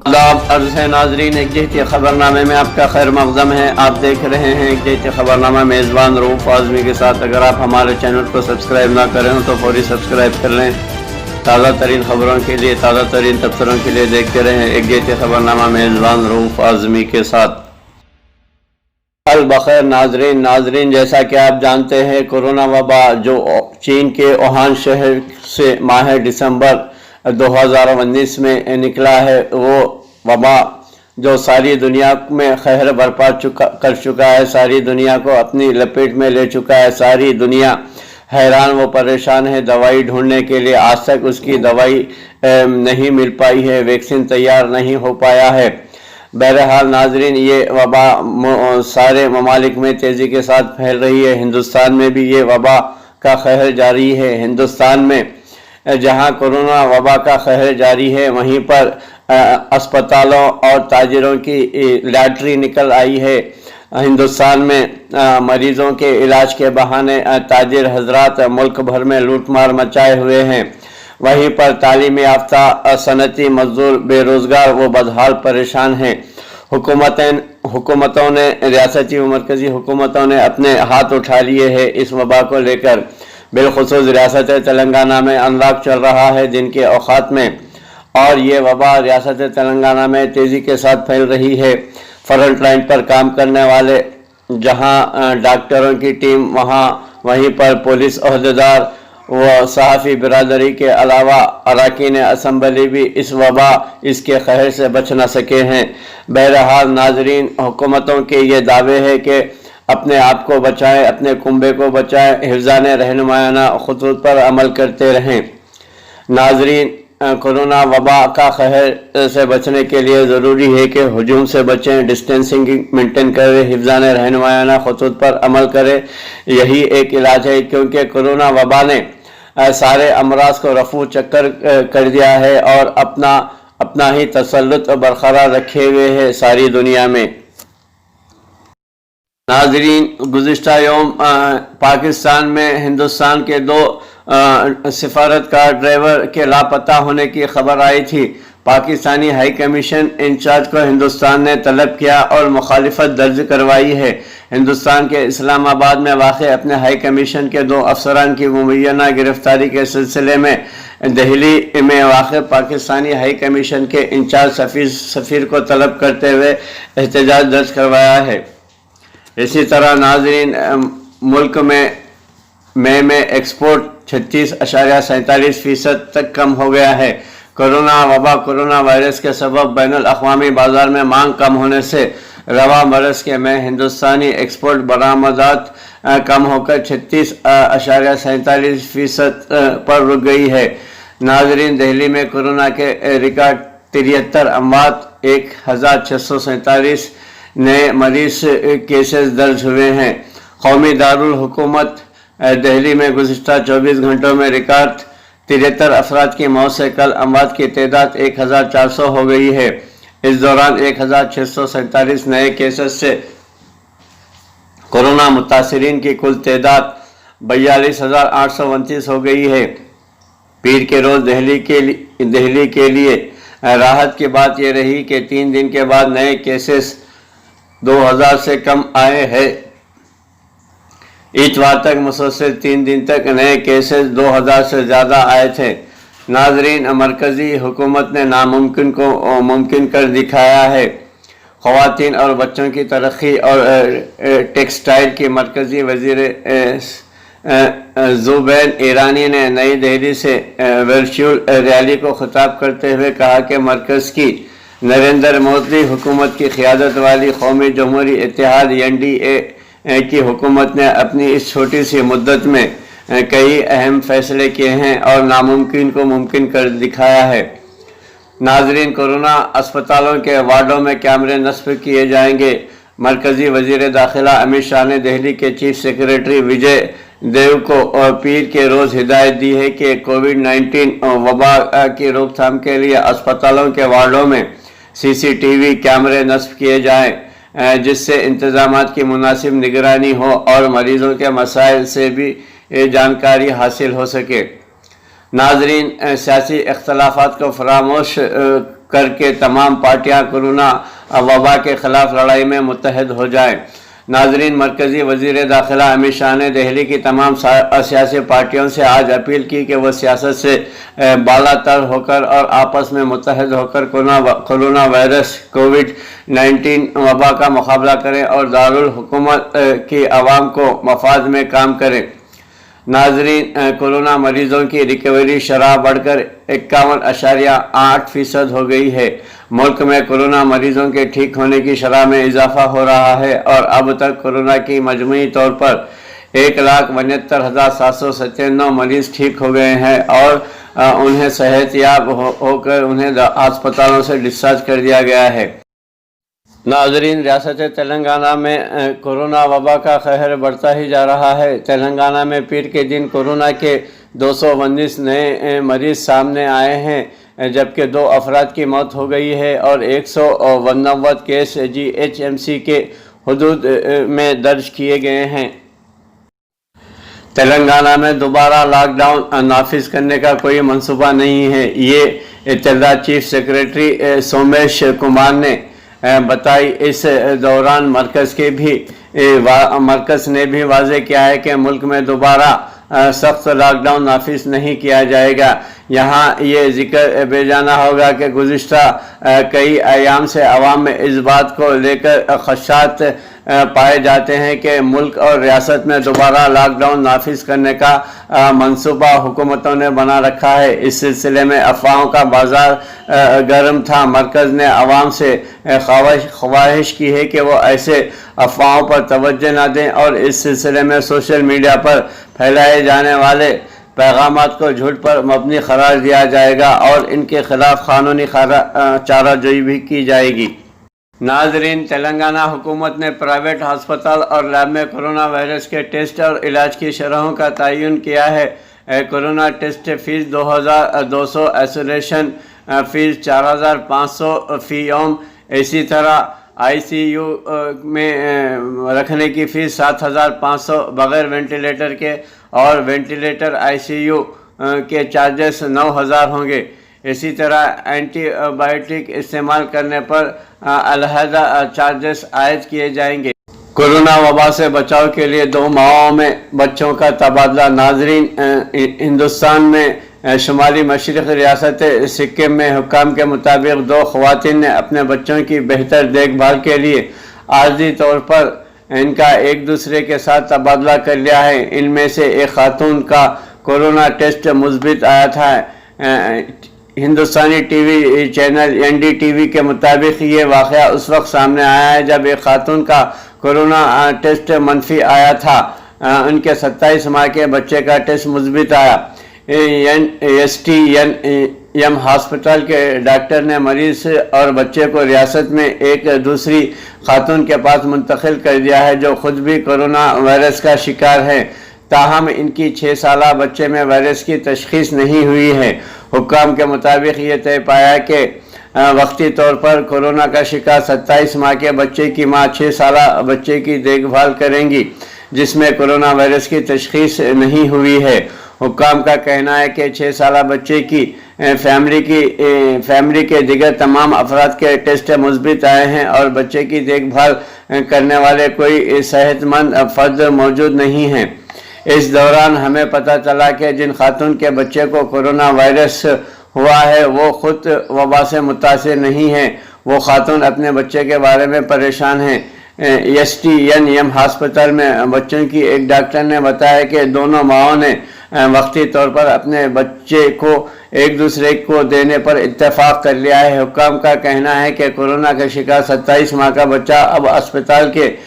आदाब अर्ज़ है नाजरीन, एक जहती ख़बरनामे में आपका खैर मक़दम है। आप देख रहे हैं एक जहती ख़बरनामा, मेज़बान रऊफ़ आज़मी के साथ। अगर आप हमारे चैनल को सब्सक्राइब ना करें हो तो फौरी सब्सक्राइब कर लें। ताज़ा तरीन ख़बरों के लिए, ताज़ा तरीन तबसरों के लिए देखते रहें एक जहती ख़बरनामा, मेज़बान रऊफ़ आज़मी के साथ। अल बखैर नाजरीन, जैसा कि आप जानते हैं, कोरोना वबा जो चीन के वुहान शहर से माह दिसंबर 2019 में निकला है, वो वबा जो सारी दुनिया में कहर बर्पा कर चुका है, सारी दुनिया को अपनी लपेट में ले चुका है। सारी दुनिया हैरान व परेशान है दवाई ढूंढने के लिए। आज तक उसकी दवाई नहीं मिल पाई है, वैक्सीन तैयार नहीं हो पाया है। बहरहाल नाजरीन, ये वबा सारे ममालिक में तेज़ी के साथ फैल रही है। हिंदुस्तान में भी ये वबा का कहर जारी है। हिंदुस्तान में जहां कोरोना वबा का कहर जारी है, वहीं पर अस्पतालों और ताजिरों की लॉटरी निकल आई है। हिंदुस्तान में मरीजों के इलाज के बहाने ताजिर हजरात मुल्क भर में लूटमार मचाए हुए हैं। वहीं पर तालीम याफ्ता सनती मजदूर बेरोजगार व बदहाल परेशान हैं। हुकूमतों ने, रियासती व मरकजी हुकूमतों ने अपने हाथ उठा लिए हैं इस वबा को लेकर। बिलखुसूस रियासत तेलंगाना में अनलॉक चल रहा है दिन के औकात में, और ये वबा रियासत तेलंगाना में तेज़ी के साथ फैल रही है। फ्रंट लाइन पर काम करने वाले जहां डॉक्टरों की टीम, वहीं पर पुलिस अहदेदार व सहाफ़ी बिरादरी के अलावा अरकान असम्बली भी इस वबा, इसके कहर से बच न सके हैं। बहरहाल नाजरीन, हुकूमतों के ये दावे है कि अपने आप को बचाएं, अपने कुंबे को बचाएं, हिफ़्ज़ान रहनुमायाना खतूत पर अमल करते रहें। नाजरीन, कोरोना वबा का कहर से बचने के लिए ज़रूरी है कि हुजूम से बचें, डिस्टेंसिंग मेंटेन करें, हिफ़्ज़ान रहनुमायाना खतूत पर अमल करें। यही एक इलाज है, क्योंकि कोरोना वबा ने सारे अमराज को रफू चक्कर कर दिया है और अपना ही तसल्लुत बरकरार रखे हुए है सारी दुनिया में। नाजरीन, गुज़िश्ता यौम पाकिस्तान में हिंदुस्तान के 2 सिफारतकार ड्राइवर के लापता होने की खबर आई थी। पाकिस्तानी हाई कमीशन इंचार्ज को हिंदुस्तान ने तलब किया और मुखालिफत दर्ज करवाई है। हिंदुस्तान के इस्लामाबाद में वाक़ अपने हाई कमीशन के 2 अफसरान की मुबैना गिरफ्तारी के सिलसिले में दिल्ली में वाक़ पाकिस्तानी हाई कमीशन के इंचार्ज सफ़ीर को तलब करते हुए एहतजाज दर्ज करवाया है। इसी तरह नाजरीन, मुल्क में मई में एक्सपोर्ट 36.47% तक कम हो गया है। कोरोना वायरस के सबब बैनुल अक़वामी बाज़ार में मांग कम होने से रवा बरस के में हिंदुस्तानी एक्सपोर्ट बरामदात कम होकर 36.47% पर रुक गई है। नाजरीन, दिल्ली में कोरोना के रिकॉर्ड 73 अमवात, 1647 नए मरीज केसेस दर्ज हुए हैं। कौमी दारुल हुकूमत दिल्ली में गुज़िश्ता 24 घंटों में रिकॉर्ड 73 अफराद की मौत से कल अमवात की तादाद 1400 हो गई है। इस दौरान 1647 नए केसेस से कोरोना मुतासिरीन की कुल तादाद 42,829 हो गई है। पीर के रोज़ दिल्ली के लिए राहत की बात यह रही कि 3 दिन के बाद नए केसेस 2000 से कम आए हैं। इतवार तक मुसलसल 3 दिन तक नए केसेस 2000 से ज़्यादा आए थे। नाजरीन, मरकज़ी हुकूमत ने नामुमकिन को मुमकिन कर दिखाया है। ख़वातीन और बच्चों की तरक्की और टेक्सटाइल की मरकज़ी वज़ीर ज़ुबैन ईरानी ने नई दिल्ली से वर्चुअल रैली को ख़िताब करते हुए कहा कि मरकज़ की नरेंद्र मोदी हुकूमत की क़ियादत वाली कौमी जमहूरी इत्तेहाद NDA की हुकूमत ने अपनी इस छोटी सी मुद्दत में कई अहम फैसले किए हैं और नामुमकिन को मुमकिन कर दिखाया है। नाजरीन, कोरोना अस्पतालों के वार्डों में कैमरे नस्ब किए जाएंगे। मरकज़ी वज़ीर दाखिला अमित शाह ने दिल्ली के चीफ सेक्रेटरी विजय देव को पीर के रोज़ हिदायत दी है कि कोविड-19 वबा की रोकथाम के लिए अस्पतालों के वार्डों में CCTV कैमरे नस्ब किए जाएं, जिससे इंतज़ामात की मुनासिब निगरानी हो और मरीज़ों के मसाइल से भी जानकारी हासिल हो सके। नाजरीन, सियासी इख्तलाफात को फरामोश करके तमाम पार्टियां कोरोना वबा के खिलाफ लड़ाई में मुत्तहद हो जाएं। नाजरीन, मरकजी वजीर दाखिला अमित शाह ने दिल्ली की तमाम सियासी पार्टियों से आज अपील की कि वह सियासत से बालातर होकर और आपस में मुत्तहद होकर कोरोना वायरस कोविड-19 वबा का मुकाबला करें और दारुल हुकूमत की आवाम को मफाद में काम करें। नाजरीन, कोरोना मरीजों की रिकवरी शरह बढ़कर 51.8% हो गई है। मुल्क में कोरोना मरीजों के ठीक होने की शरह में इजाफा हो रहा है और अब तक कोरोना की मजमूई तौर पर 1,69,797 मरीज ठीक हो गए हैं और उन्हें सेहतयाब होकर उन्हें अस्पतालों से डिस्चार्ज कर दिया गया है। नाजरीन, रियासत तेलंगाना में कोरोना वबा का कहर बढ़ता ही जा रहा है। तेलंगाना में पीर के दिन कोरोना के 219 नए मरीज सामने आए हैं, जबकि 2 अफराद की मौत हो गई है और 189 केस GHMC के हुदूद में दर्ज किए गए हैं। तेलंगाना में दोबारा लॉकडाउन नाफिज करने का कोई मंसूबा नहीं है, ये इत्तला चीफ सेक्रेटरी सोमेश कुमार ने बताई। इस दौरान मरकज़ ने भी वाज़ेह किया है कि मुल्क में दोबारा सख्त लॉकडाउन नाफिज नहीं किया जाएगा। यहाँ ये जिक्र बेजाना होगा कि गुज़िश्ता कई अयाम से अवाम में इस बात को लेकर खदशात पाए जाते हैं कि मुल्क और रियासत में दोबारा लॉकडाउन नाफिज करने का मंसूबा हुकूमतों ने बना रखा है। इस सिलसिले में अफवाहों का बाजार गर्म था। मरकज़ ने अवाम से ख्वाहिश की है कि वो ऐसे अफवाहों पर तवज्जो न दें और इस सिलसिले में सोशल मीडिया पर फैलाए जाने वाले पैगामात को झूठ पर मबनी करार दिया जाएगा और इनके खिलाफ कानूनी चाराजोई भी की जाएगी। नाजरीन, तेलंगाना हुकूमत ने प्राइवेट अस्पताल और लैब में कोरोना वायरस के टेस्ट और इलाज की शरहों का तयन किया है। Corona test fees 2,200, isolation fees 4,500 फी यौम, इसी तरह ICU में रखने की फ़ीस 7,500 बग़ैर वेंटिलेटर के और वेंटिलेटर ICU के चार्जेस 9,000 होंगे। इसी तरह एंटीबायोटिक इस्तेमाल करने पर अलहदा चार्जेस आयद किए जाएंगे। कोरोना वबा से बचाव के लिए 2 माहों में बच्चों का तबादला। नाजरीन, हिंदुस्तान में शुमाली मशरक़ रियासत सिक्किम में हुक्काम के मुताबिक 2 ख़वातीन ने अपने बच्चों की बेहतर देखभाल के लिए आर्जी तौर पर इनका एक दूसरे के साथ तबादला कर लिया है। इनमें से एक खातून का कोरोना टेस्ट मुस्बित आया था। हिंदुस्तानी टीवी चैनल NDTV के मुताबिक ये वाक़या उस वक्त सामने आया है जब एक खातून का कोरोना टेस्ट मनफी आया था। उनके 27 माह के बच्चे का टेस्ट मुस्बित आया। STNM हॉस्पिटल के डॉक्टर ने मरीज और बच्चे को रियासत में एक दूसरी खातून के पास मुंतकिल कर दिया है जो खुद भी कोरोना वायरस का शिकार है। ताहम इनकी 6 साला बच्चे में वायरस की तशख़ीस नहीं हुई है। हुक्काम के मुताबिक ये तय पाया कि वक्ती तौर पर कोरोना का शिकार 27 माह के बच्चे की माँ 6 साला बच्चे की देखभाल करेंगी जिसमें कोरोना वायरस की तशख़ीस नहीं हुई है। हुक्काम का कहना है कि 6 साला बच्चे की फैमिली के दिगर तमाम अफराद के टेस्ट मुस्बित आए हैं और बच्चे की देखभाल करने वाले कोई सेहतमंद फर्द मौजूद नहीं हैं। इस दौरान हमें पता चला कि जिन खातून के बच्चे को कोरोना वायरस हुआ है वो खुद वबा से मुतासिर नहीं है। वो खातून अपने बच्चे के बारे में परेशान हैं। STNM हॉस्पिटल में बच्चों की एक डॉक्टर ने बताया कि दोनों माओं ने वक्ती तौर पर अपने बच्चे को एक दूसरे को देने पर इत्तेफाक कर लिया है। हुक्काम का कहना है कि कोरोना का शिकार 27 माह का बच्चा अब अस्पताल के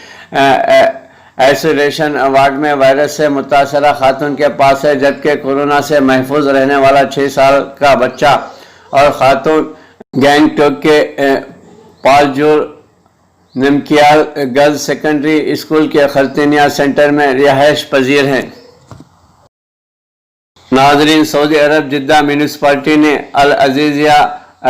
आइसोलेशन वार्ड में वायरस से मुतासरा खातून के पास है, जबकि कोरोना से महफूज रहने वाला 6 साल का बच्चा और खातून गैंगटोक के पालजोर निमकियाल गर्ल्स सेकेंडरी स्कूल के खरतनिया सेंटर में रिहाइश पजीर हैं। नाजरीन, सऊदी अरब जिद्दा म्यूनिसिपलिटी ने अल अजीज़िया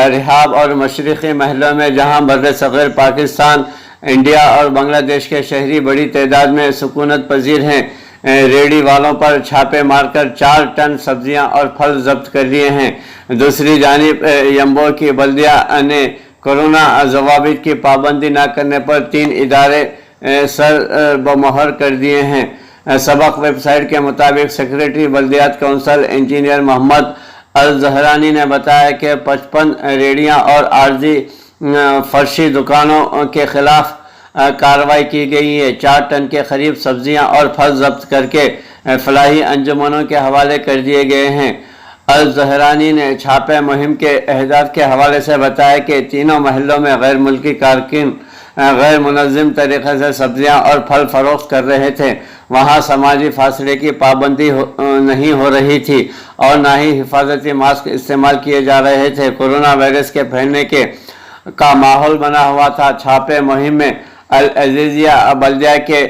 रिहाब और मशरक़ी महलों में जहां बर्र सग़ीर पाकिस्तान, इंडिया और बांग्लादेश के शहरी बड़ी तादाद में सुकूनत पजीर हैं, रेडी वालों पर छापे मारकर 4 टन सब्जियां और फल जब्त कर लिए हैं। दूसरी जानिब यम्बो की बल्दिया ने कोरोना ज़वाबित की पाबंदी न करने पर 3 इदारे सर बमोहर कर दिए हैं। सबक वेबसाइट के मुताबिक सेक्रेटरी बल्दियात कौंसल इंजीनियर मोहम्मद अल जहरानी ने बताया कि 55 रेडियां और आर्जी फर्शी दुकानों के खिलाफ कार्रवाई की गई है। 4 टन के करीब सब्जियां और फल जब्त करके फलाही अंजुमनों के हवाले कर दिए गए हैं। अल जहरानी ने छापे मुहिम के अहदाफ के हवाले से बताया कि तीनों महलों में गैर मुल्की कारकुन गैर मुनज़्ज़म तरीक़े से सब्जियां और फल फरोख्त कर रहे थे। वहाँ समाजी फासले की पाबंदी नहीं हो रही थी और ना ही हिफाजती मास्क इस्तेमाल किए जा रहे थे। कोरोना वायरस के फैलने का माहौल बना हुआ था। छापे मुहिम में अल अजीज़िया बल्दिया के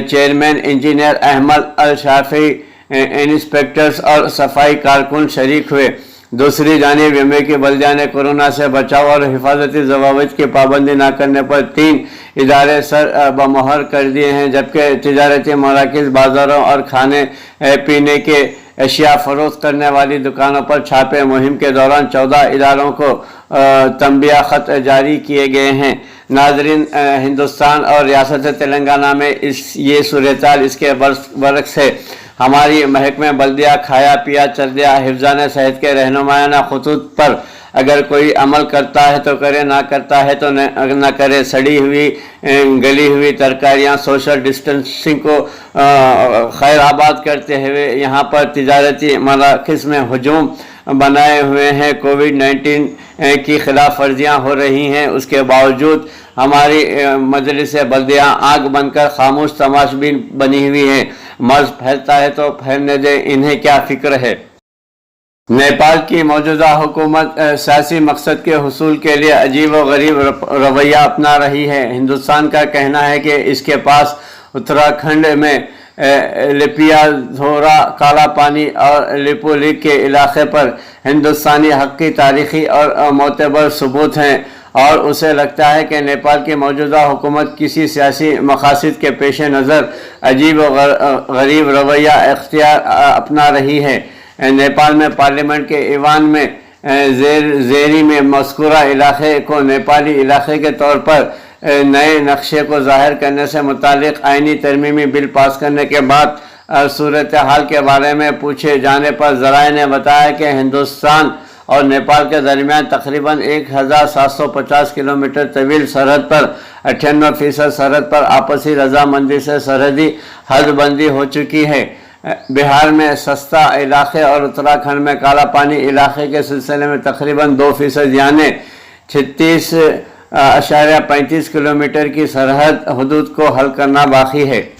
चेयरमैन इंजीनियर अहमद अल शाफी, इंस्पेक्टर्स और सफाई कारकुन शरीक हुए। दूसरी जानिब यम्बो की बल्दिया ने कोरोना से बचाव और हिफाजती ज़वाबित की पाबंदी न करने पर 3 इदारे सर बमोहर कर दिए हैं, जबकि तिजारती मराकिज़, बाज़ारों और खाने पीने के अशिया फरोख्त करने वाली दुकानों पर छापे मुहिम के दौरान 14 इदारों को तंबिया ख़त जारी किए गए हैं। नाज़रीन, हिंदुस्तान और रियासत तेलंगाना में ये सूरत-ए-हाल इसके बरक्स है। हमारी महकमे बल्दिया खाया पिया चर्दिया हिफ्ज़ान सेहत के रहनुमायाना खतूत पर अगर कोई अमल करता है तो करे, ना करता है तो न करे। सड़ी हुई गली हुई तरकारियां सोशल डिस्टेंसिंग को खैर आबाद करते हुए यहाँ पर तिजारती मराकिज़ में हजूम बनाए हुए हैं। कोविड-19 की खिलाफ वर्जियाँ हो रही हैं, उसके बावजूद हमारी मजलिस बल्दिया आग बनकर खामोश तमाशबीन बनी हुई है। मर्ज फैलता है तो फैलने दे, इन्हें क्या फिक्र है। नेपाल की मौजूदा हुकूमत सियासी मकसद के हुसूल के लिए अजीब व गरीब रवैया अपना रही है। हिंदुस्तान का कहना है कि इसके पास उत्तराखंड में लिपियाधोरा, काला पानी और लिपोलिक के इलाके पर हिंदुस्तानी हक की तारीखी और मोतबर सबूत हैं और उसे लगता है कि नेपाल की मौजूदा हुकूमत किसी सियासी मकासद के पेश नज़र अजीब व गरीब रवैया अख्तियार अपना रही है। नेपाल में पार्लियामेंट के ईवान में ज़ेरी में मज़कूरा इलाके को नेपाली इलाके के तौर पर नए नक्शे को ज़ाहिर करने से मुतालिक आइनी तरमीमी बिल पास करने के बाद सूरत हाल के बारे में पूछे जाने पर ज़राए ने बताया कि हिंदुस्तान और नेपाल के दरमियान तकरीबन 1750 किलोमीटर तवील सरहद पर 98% सरहद पर आपसी रजामंदी से सरहदी हदबंदी हो चुकी है। बिहार में सस्ता इलाके और उत्तराखंड में काला पानी इलाके के सिलसिले में तकरीबन 2% यानी 36.35 किलोमीटर की सरहद हदूद को हल करना बाकी है।